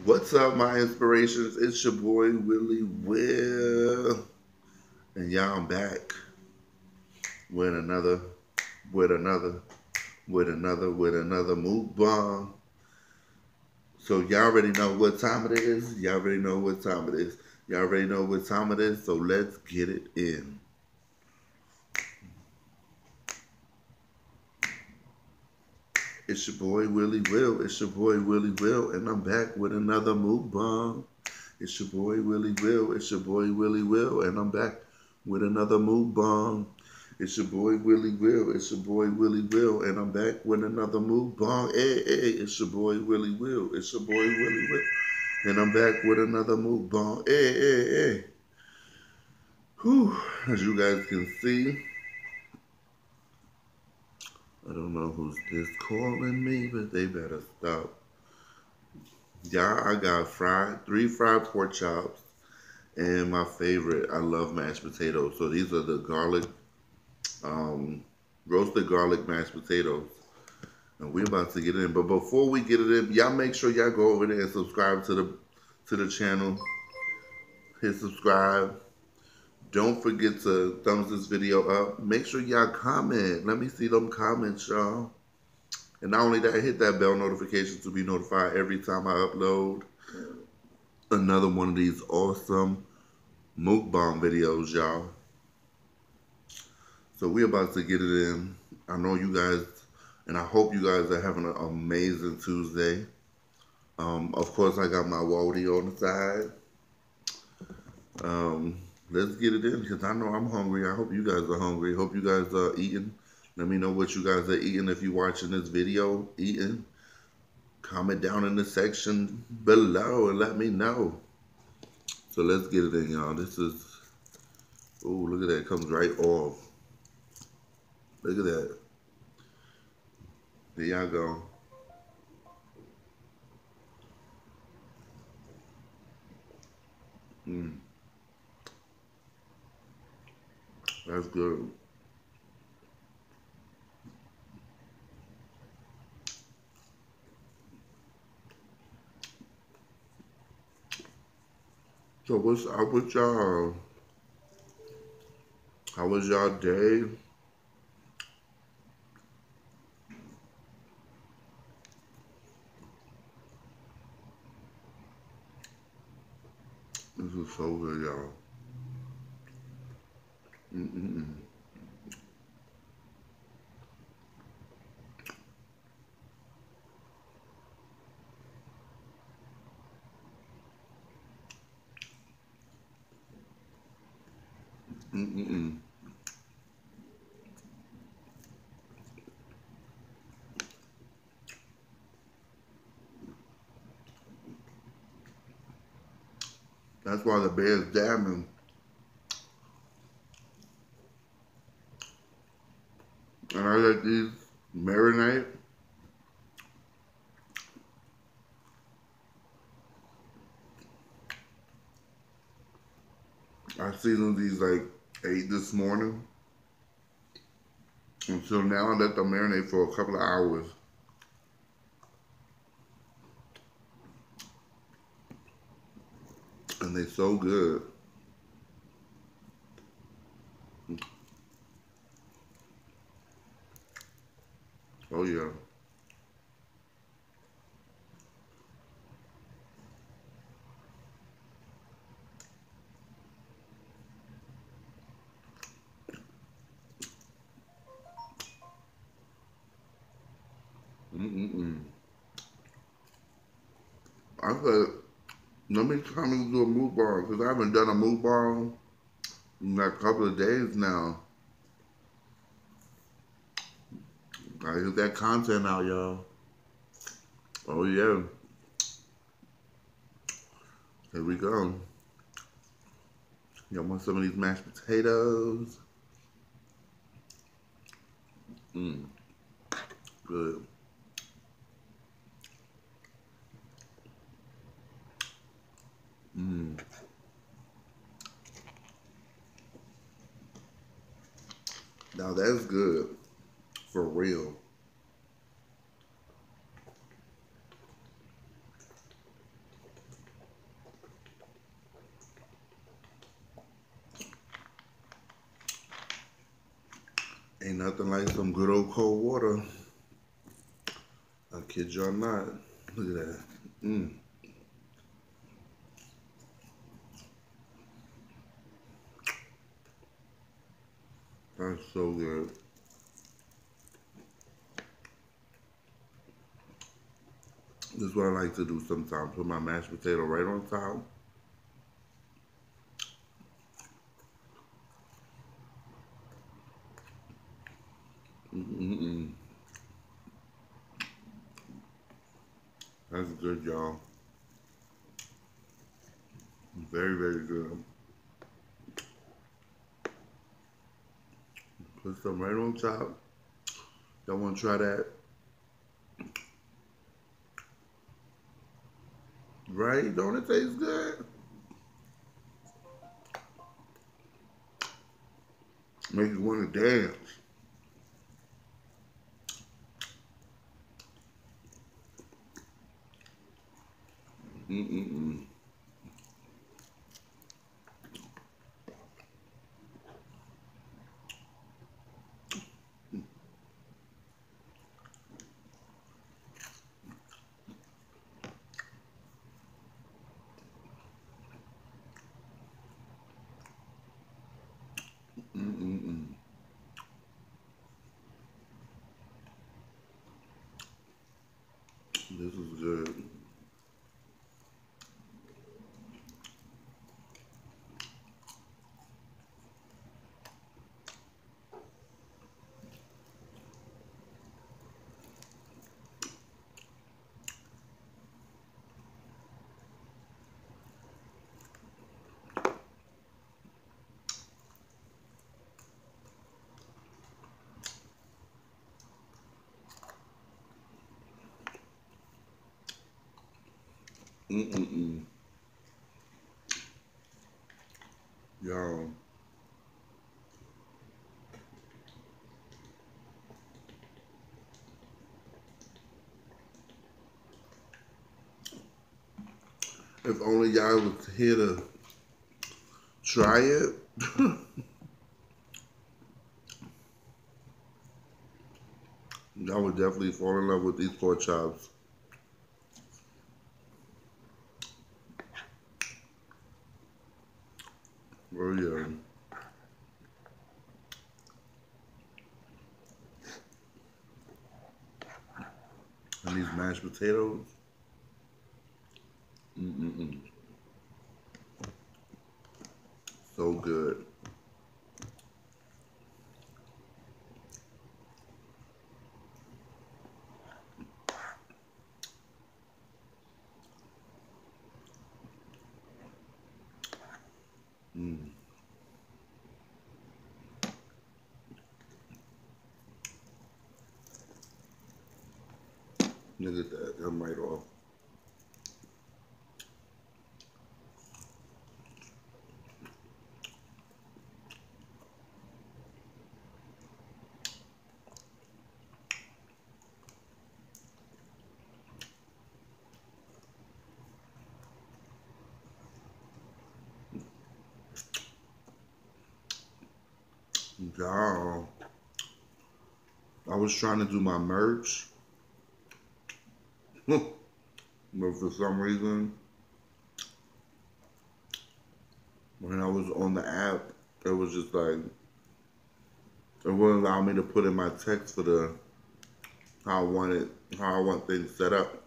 What's up, my inspirations? It's your boy Willy Will, and y'all I'm back with another, with another, with another mukbang. So y'all already know what time it is. Y'all already know what time it is. Y'all already know what time it is. So let's get it in. It's your boy Willy Will. It's your boy Willy Will, and I'm back with another mukbang. It's your boy Willy Will. It's your boy Willy Will, and I'm back with another mukbang. It's your boy Willy Will. It's your boy Willy Will, and I'm back with another mukbang. Hey, it's your boy Willy Will. It's your boy Willy Will, and I'm back with another mukbang. Hey. Whew. As you guys can see, I don't know who's this calling me, but they better stop. Y'all, I got three fried pork chops, and my favorite, I love mashed potatoes. So these are the um, roasted garlic mashed potatoes. And we're about to get it in. But before we get it in, y'all make sure y'all go over there and subscribe to the channel. Hit subscribe. Don't forget to thumbs this video up. Make sure y'all comment. Let me see them comments, y'all. And not only that, hit that bell notification to be notified every time I upload another one of these awesome mukbang videos, y'all. So we're about to get it in. I know you guys, and I hope you guys are having an amazing Tuesday. Of course, I got my Wody on the side. Let's get it in because I know I'm hungry. I hope you guys are hungry. Hope you guys are eating. Let me know what you guys are eating if you're watching this video. Eating. Comment down in the section below and let me know. So let's get it in, y'all. This is, oh, look at that. It comes right off. Look at that. There y'all go. That's good. So what's up with y'all? How was y'all day? This is so good, y'all. Mm-mm-mm. Mm-mm-mm. That's why the bed's jamming. And I let these marinate. I seasoned these like 8 this morning. And so now I let them marinate for a couple of hours. And they're so good. Oh yeah. Mm-mm-mm. I said, let me come and do a mukbang because I haven't done a mukbang in like a couple of days now. I get that content out, y'all. Oh yeah. Here we go. Y'all want some of these mashed potatoes? Mmm. Good. Mmm. Now that's good. For real. nothing like some good old cold water. I kid y'all not. Look at that. That's so good. This is what I like to do sometimes. Put my mashed potato right on top. That's good, y'all. Very, very good. Put some right on top. Y'all want to try that? Right? Don't it taste good? Make you want to dance. Mm-mm-mm. Mm-mm-mm. This is good. Mm-mm-mm. Y'all. If only y'all was here to try it. Y'all would definitely fall in love with these pork chops. Oh yeah. And these mashed potatoes. Mm-mm-mm. So good. Mm. Look at that. I'm right off. Y'all. I was trying to do my merch. But for some reason, when I was on the app, it was just like, it wouldn't allow me to put in my text for the, how I want things set up.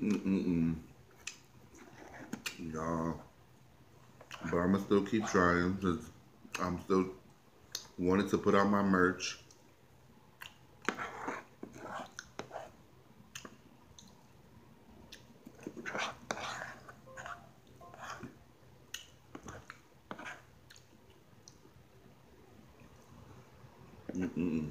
Mm-mm-mm. Y'all. But I'm gonna still keep trying because I'm still wanted to put out my merch. Mm-mm.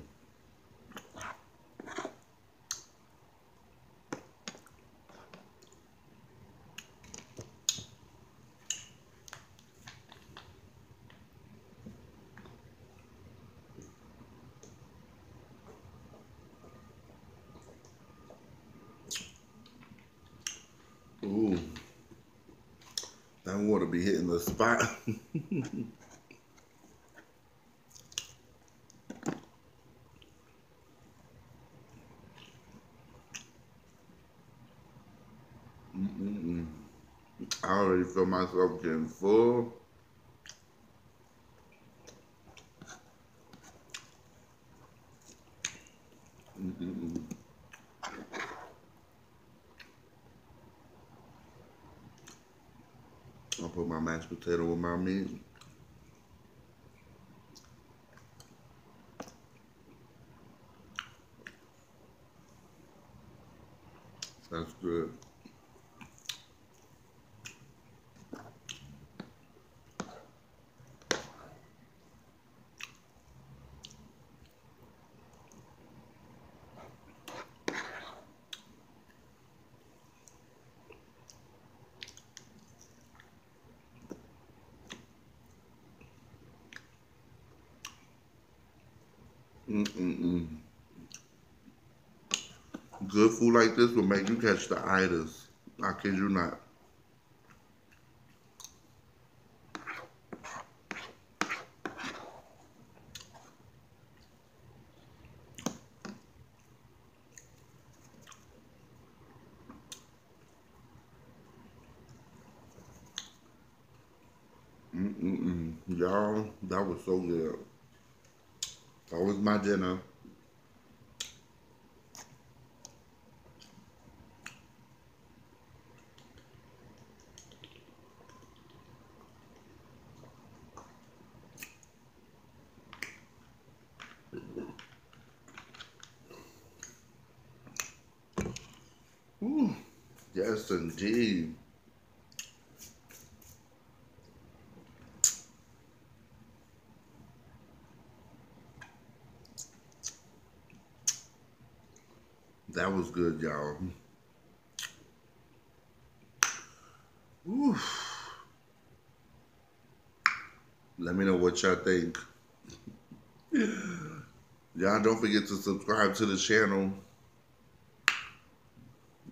Ooh. want to be hitting the spot. I already feel myself getting full. I'll put my mashed potato with my meat. That's good. Good food like this will make you catch the itis. I kid you not. Y'all, that was so good. That was my dinner. Ooh, yes, indeed. That was good, y'all. Ooh. Let me know what y'all think. Y'all don't forget to subscribe to the channel.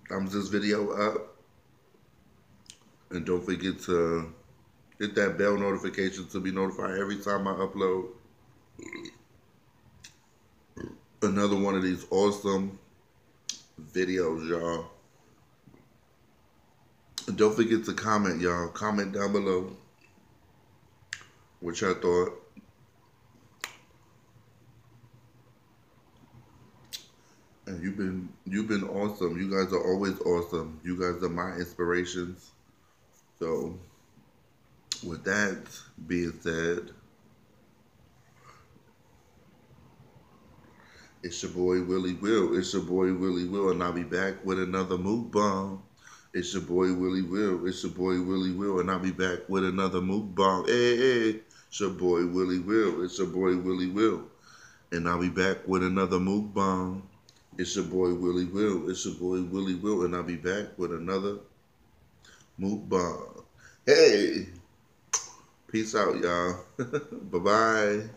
Thumbs this video up. And don't forget to hit that bell notification to be notified every time I upload another one of these awesome videos, y'all. And don't forget to comment, y'all. Comment down below what y'all thought. And you've been awesome. You guys are always awesome. You guys are my inspirations. So with that being said, it's your boy WillyWill. It's your boy WillyWill, and I'll be back with another mukbang. It's your boy WillyWill. It's your boy WillyWill, and I'll be back with another mukbang. Hey. It's your boy WillyWill. It's your boy WillyWill, and I'll be back with another mukbang. It's your boy WillyWill. It's your boy WillyWill, and I'll be back with another mukbang. Hey, peace out, y'all. Bye-bye.